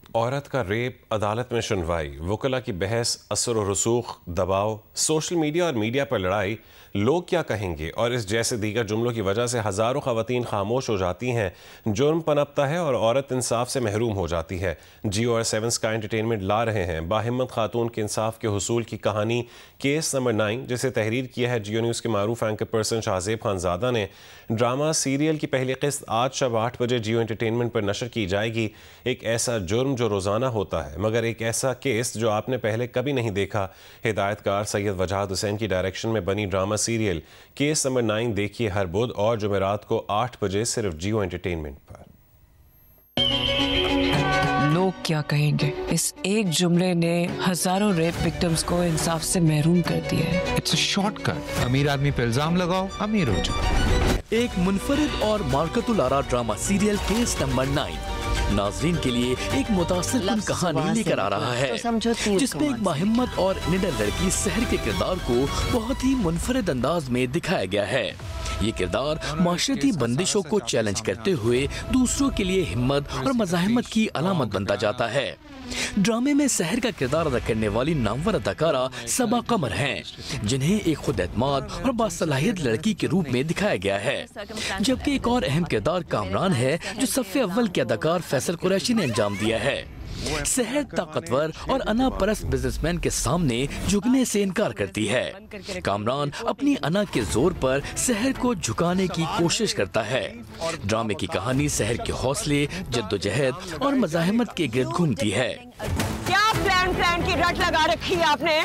औरत का रेप, अदालत में सुनवाई, वकला की बहस, असर और रसूख, दबाव, सोशल मीडिया और मीडिया पर लड़ाई, लोग क्या कहेंगे और इस जैसे दीगर जुमलों की वजह से हज़ारों ख़वातीन खामोश हो जाती हैं, जुर्म पनपता है और औरत इंसाफ से महरूम हो जाती है। जियो और 7 स्काई एंटरटेनमेंट ला रहे हैं बाहिम्मत खातून के इंसाफ के हुसूल की कहानी केस नंबर 9, जिसे तहरीर किया है जियो न्यूज़ के मारूफ एंकर पर्सन शाहजेब खानजादा ने। ड्रामा सीरियल की पहली किस्त आज शब 8 बजे जियो एंटरटेनमेंट पर नशर की जाएगी। एक ऐसा जुर्म जो रोज़ाना होता है, मगर एक ऐसा केस जो आपने पहले कभी नहीं देखा। हिदायतकार सैयद वजाहत हुसैन की डायरेक्शन में बनी ड्रामा सीरियल केस नंबर 9 देखिए हर बुध और जुमेरात को 8 बजे सिर्फ जियो एंटरटेनमेंट पर। लोग क्या कहेंगे, इस एक जुमले ने हजारों रेप विक्टिम्स को इंसाफ से महरूम कर दिया है। It's a shortcut. अमीर आदमी पे इल्जाम लगाओ, अमीर हो जाओ। एक मुनफरिद और मार्कतुल आरा ड्रामा सीरियल केस नंबर 9 नाजरीन के लिए एक मुतासिर कहानी लेकर आ रहा है, जिसमें एक बाहिम्मत और निडर लड़की सहर के किरदार को बहुत ही मुनफरिद अंदाज में दिखाया गया है। ये किरदार माशरती बंदिशों को चैलेंज करते हुए दूसरों के लिए हिम्मत और मज़ाहिमत की अलामत बनता जाता है। ड्रामे में सहर का किरदार अदा करने वाली नामवर अदाकारा सबा कमर हैं, जिन्हें एक खुद एतमाद और बासलाहियत लड़की के रूप में दिखाया गया है। जबकि एक और अहम किरदार कामरान है, जो सफ़े अव्वल के अदाकार फैसल कुरैशी ने अंजाम दिया है। सहर ताकतवर और अना परस्त बिजनेसमैन के सामने झुकने से इनकार करती है। कामरान अपनी अना के जोर पर सहर को झुकाने की कोशिश करता है। ड्रामे की कहानी सहर के हौसले, जद्दोजहद और मज़ाहिमत के गिर्द घूमती है। क्या प्लान की रट लगा रखी है आपने?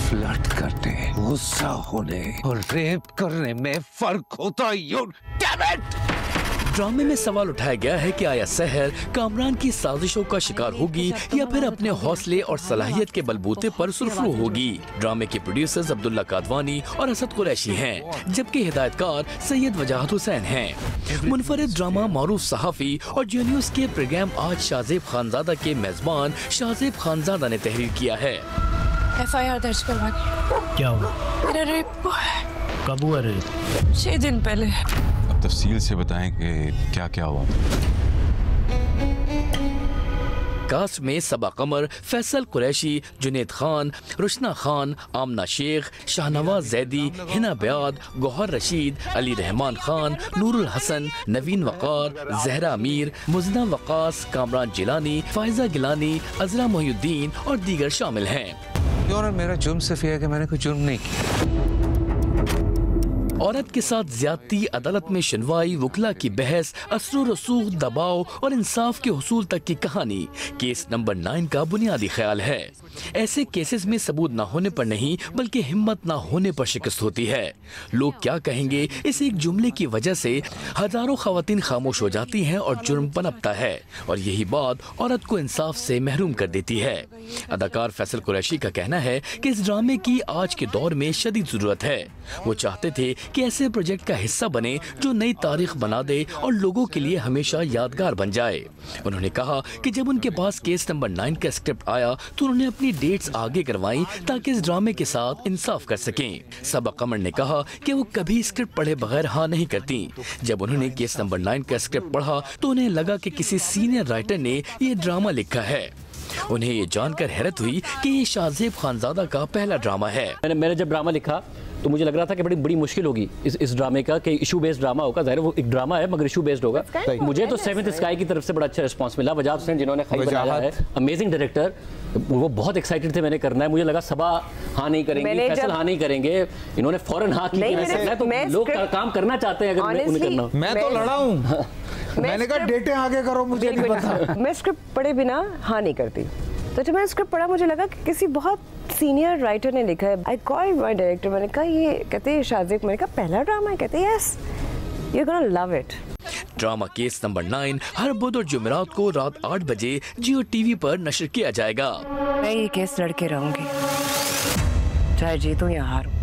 फ्लर्ट करने, गुस्सा होने और रेप करने में फर्क होता है। You damn it! ड्रामे में सवाल उठाया गया है कि आया सहर कामरान की साजिशों का शिकार होगी या फिर अपने हौसले और सलाहियत के बलबूते पर सुरखरू होगी। ड्रामे के प्रोड्यूसर्स अब्दुल्ला कादवानी और असद कुरैशी हैं, जबकि हिदायतकार सैयद वजाहत हुसैन हैं। मुनफरिद ड्रामा मारूफ सहाफी और जियो न्यूज़ के प्रोग्राम आज शाहजेब खानजादा के मेजबान शाहजेब खानजादा ने तहरीर किया है। FIR दर्ज करवा दी। क्या हुआ? मेरा रेप हुआ है। कब हुआ रेप? 6 दिन पहले। तफसील से बताएं कि क्या क्या हुआ। कास्ट में सबा कमर, फैसल कुरैशी, जुनेद खान, रुशना खान, आमना शेख, शाहनवाज जैदी, हिना बयाद, गौहर रशीद, अली रहमान खान, नूरुल हसन, नवीन वकार, जहरा अमीर, मुजना वकास, कामरान जिलानी, फाइजा गिलानी, अजरा मोहिउद्दीन और दीगर शामिल हैं। मेरा जुर्म सिर्फ यह है कि मैंने कोई जुर्म नहीं किया। औरत के साथ ज्यादती, अदालत में सुनवाई, वकला की बहस, असर रसूख, दबाव और इंसाफ के हुसूल तक की कहानी केस नंबर 9 का बुनियादी ख्याल है। ऐसे केसेस में सबूत न होने पर नहीं बल्कि हिम्मत न होने पर शिकस्त होती है। लोग क्या कहेंगे, इस एक जुमले की वजह से हजारों खवातीन खामोश हो जाती हैं और जुर्म पनपता है, और यही बात औरत को इंसाफ से महरूम कर देती है। अदाकार फैसल कुरैशी का कहना है कि इस ड्रामे की आज के दौर में शदीद जरूरत है। वो चाहते थे कि ऐसे प्रोजेक्ट का हिस्सा बने जो नई तारीख बना दे और लोगों के लिए हमेशा यादगार बन जाए। उन्होंने कहा कि जब उनके पास केस नंबर 9 का स्क्रिप्ट आया तो उन्होंने अपनी डेट्स आगे करवाई ताकि इस ड्रामे के साथ इंसाफ कर सकें। सबा कमर ने कहा कि वो कभी स्क्रिप्ट पढ़े बगैर हाँ नहीं करती। जब उन्होंने केस नंबर 9 का स्क्रिप्ट पढ़ा तो उन्हें लगा कि किसी सीनियर राइटर ने ये ड्रामा लिखा है। उन्हें ये जानकर हैरत हुई कि ये शाहजेब खानजादा का पहला ड्रामा है। मैंने जब ड्रामा लिखा तो मुझे लग रहा था कि बड़ी मुश्किल होगी इस ड्रामे का, कि इशू बेस्ड ड्रामा होगा। ज़ाहिर वो एक ड्रामा है मगर इशू बेस्ड होगा। मुझे तो 7 स्काई की तरफ से बड़ा अच्छा रिस्पांस मिला। वजाहत हुसैन जिन्होंने खाई बनाया है, अमेजिंग डायरेक्टर, वो बहुत एक्साइटेड थे मैंने करना है। मुझे लगा सबा हाँ नहीं करेंगे, फैसल हाँ नहीं करेंगे, इन्होंने फौरन हाँ की। तो लोग काम करना चाहते हैं, अगर उन्हें करना। मैं तो लड़ा हूँ, मैंने कहा डेटें आगे करो, मुझे नहीं पता। मैं स्क्रिप्ट पढ़े बिना हाँ नहीं करती। तो जब मैंने स्क्रिप्ट पढ़ा मुझे लगा कि किसी बहुत सीनियर राइटर ने लिखा है। आई कॉल्ड माय डायरेक्टर, मैंने कहा ये कहते हैं शाहजेब, मैंने कहा पहला ड्रामा है? कहते हैं yes, you are gonna love it. Drama case number 9 हर बुध और जुमेरात को रात 8 बजे जियो टीवी पर नशर किया जाएगा। मैं ये केस लड़के रहूंगी, चाहे जीतूं या हारूं।